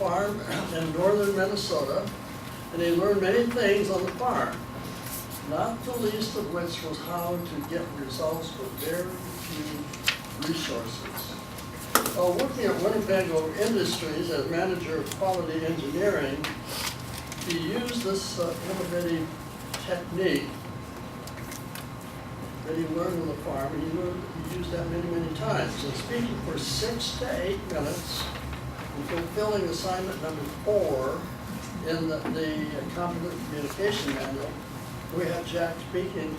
farm in northern Minnesota, and he learned many things on the farm, not the least of which was how to get results with very few resources. While working at Winnebago Industries as manager of quality engineering, he used this innovative technique that he learned on the farm, and he used that many times. And speaking for 6 to 8 minutes and fulfilling assignment number 4 in the Competent Communication Manual, we have Jack speaking.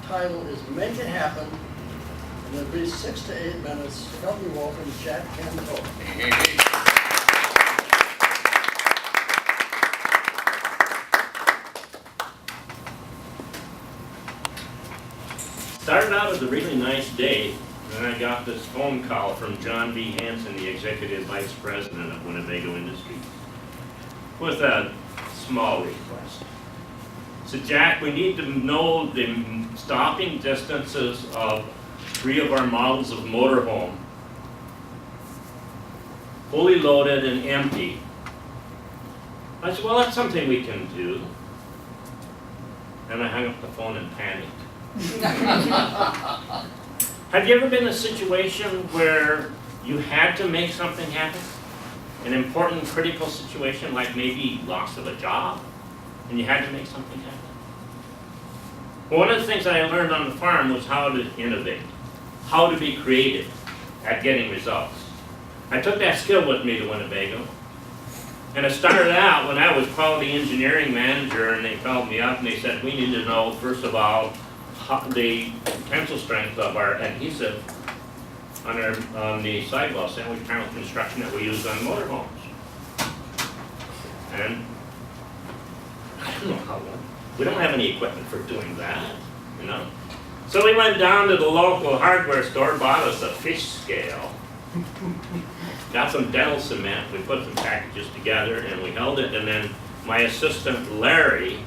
Title is Make It Happen, and it'll be 6 to 8 minutes. Help me welcome Jack Kantola. Started out as a really nice day, and I got this phone call from John V. Hansen, the Executive Vice President of Winnebago Industries, with a small request. So Jack, we need to know the stopping distances of 3 of our models of motorhome, fully loaded and empty. I said, well, that's something we can do. And I hung up the phone and panicked. Have you ever been in a situation where you had to make something happen? An important, critical situation, like maybe loss of a job, and you had to make something happen? Well, one of the things that I learned on the farm was how to innovate, how to be creative at getting results. I took that skill with me to Winnebago, and it started out when I was quality engineering manager, and they called me up and they said, we need to know, first of all, the tensile strength of our adhesive on the sidewall sandwich panel construction that we use on motorhomes. And I don't know how long. We don't have any equipment for doing that, you know. So we went down to the local hardware store, bought us a fish scale, got some dental cement, we put some packages together and we held it, and then my assistant Larry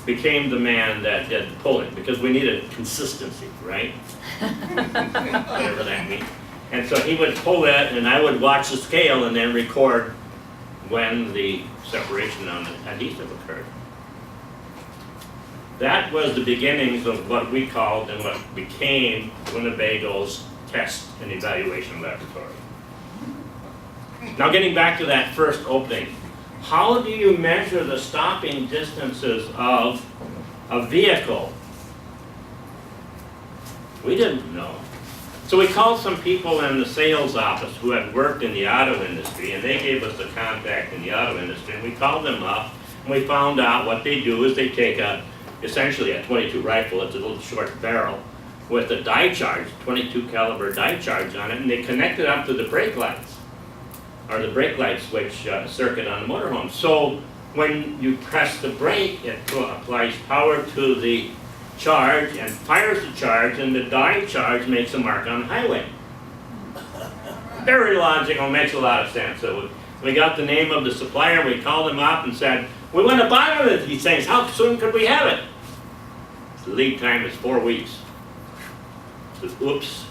became the man that did the pulling, because we needed consistency, right? Whatever that means. And so he would pull it, and I would watch the scale and then record when the separation on the adhesive occurred. That was the beginnings of what we called and what became Winnebago's test and evaluation laboratory. Now getting back to that first opening, how do you measure the stopping distances of a vehicle? We didn't know. So we called some people in the sales office who had worked in the auto industry, and they gave us a contact in the auto industry, and we called them up, and we found out what they do is they take essentially a .22 rifle, it's a little short barrel, with a die charge, .22 caliber die charge on it, and they connect it up to the brake lights, or the brake light switch circuit on the motorhome. So when you press the brake, it applies power to the charge and fires the charge, and the die charge makes a mark on the highway. Very logical, makes a lot of sense. So we got the name of the supplier, we called them up and said, we want to buy one of these things, how soon could we have it? The lead time is 4 weeks. I said, oops.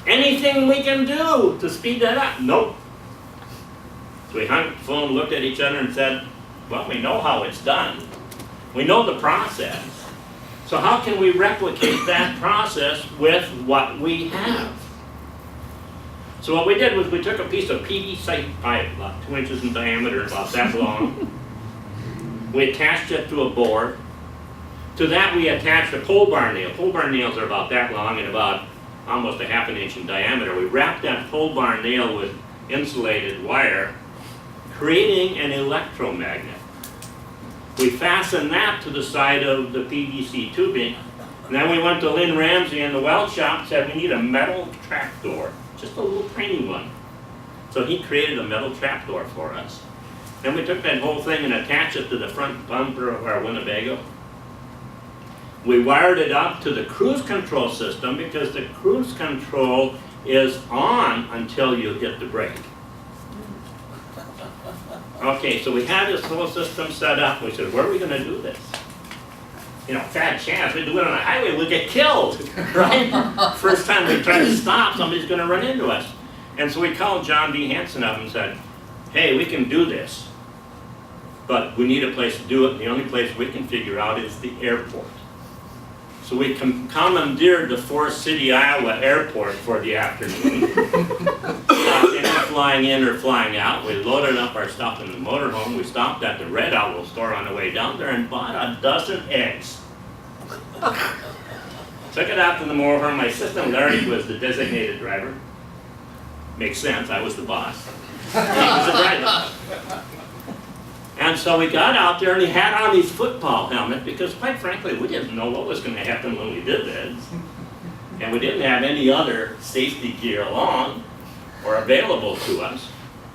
Anything we can do to speed that up? Nope. So we hung up the phone, looked at each other and said, well, we know how it's done. We know the process. So how can we replicate that process with what we have? So what we did was we took a piece of PVC pipe, about 2 inches in diameter, about that long. We attached it to a board. To that we attached a pole bar nail. Pole bar nails are about that long and about almost a ½ inch in diameter. We wrapped that pole bar nail with insulated wire, creating an electromagnet. We fastened that to the side of the PVC tubing. And then we went to Lynn Ramsey in the weld shop and said, we need a metal trapdoor, just a little tiny one. So he created a metal trapdoor for us. Then we took that whole thing and attached it to the front bumper of our Winnebago. We wired it up to the cruise control system, because the cruise control is on until you hit the brake. Okay, so we had this whole system set up. We said, where are we going to do this? You know, fat chance, we do it on a highway, we'll get killed, right? First time we try to stop, somebody's going to run into us. And so we called John V. Hansen up and said, hey, we can do this, but we need a place to do it, and the only place we can figure out is the airport. So we commandeered the Forest City, Iowa airport for the afternoon. Flying in or flying out, we loaded up our stuff in the motorhome. We stopped at the Red Owl store on the way down there and bought a dozen eggs. Took it out to the motorhome. My assistant Larry was the designated driver. Makes sense, I was the boss. He was the driver. And so we got out there and he had on his football helmet because quite frankly, we didn't know what was going to happen when we did this. And we didn't have any other safety gear along or available to us.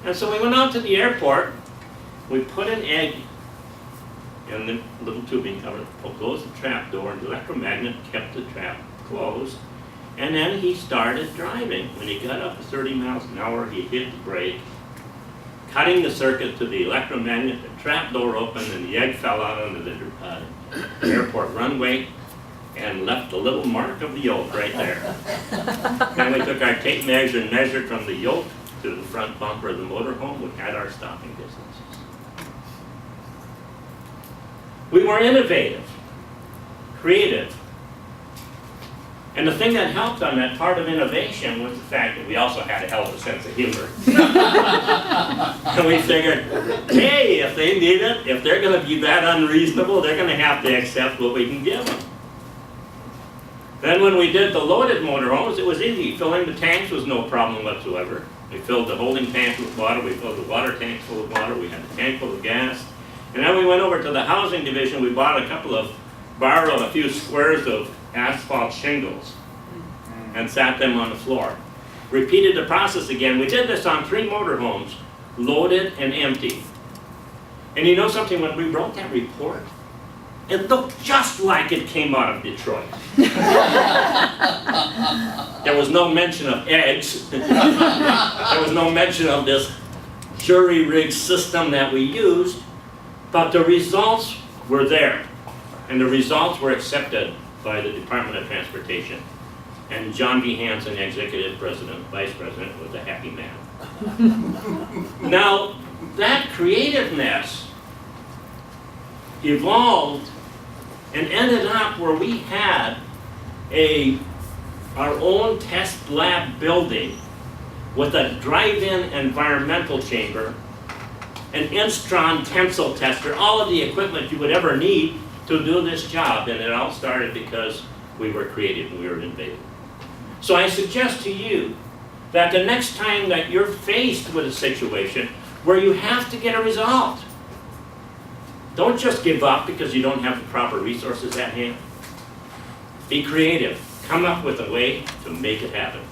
And so we went out to the airport, we put an egg in the little tubing cover, closed the trap door, and the electromagnet kept the trap closed. And then he started driving. When he got up to 30 miles an hour, he hit the brake, cutting the circuit to the electromagnet, the trap door opened, and the egg fell out onto the airport runway and left a little mark of the yolk right there. Then we took our tape measure and measured from the yolk to the front bumper of the motorhome. We had our stopping distances. We were innovative, creative. And the thing that helped on that part of innovation was the fact that we also had a hell of a sense of humor. And we figured, hey, if they need it, if they're going to be that unreasonable, they're going to have to accept what we can give them. Then when we did the loaded motorhomes, it was easy. Filling the tanks was no problem whatsoever. We filled the holding tank with water, we filled the water tank full of water, we had a tank full of gas. And then we went over to the housing division, we borrowed a few squares of asphalt shingles and sat them on the floor. Repeated the process again. We did this on 3 motorhomes, loaded and empty. And you know something, when we wrote that report, it looked just like it came out of Detroit. There was no mention of eggs. There was no mention of this jury-rigged system that we used, but the results were there. And the results were accepted by the Department of Transportation. And John B. Hanson, executive president, vice president, was a happy man. Now, that creativeness evolved and ended up where we had our own test lab building with a drive-in environmental chamber, an Instron tensile tester, all of the equipment you would ever need to do this job. And it all started because we were creative and we were innovative. So I suggest to you that the next time that you're faced with a situation where you have to get a result, don't just give up because you don't have the proper resources at hand. Be creative. Come up with a way to make it happen.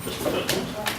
Mr. President.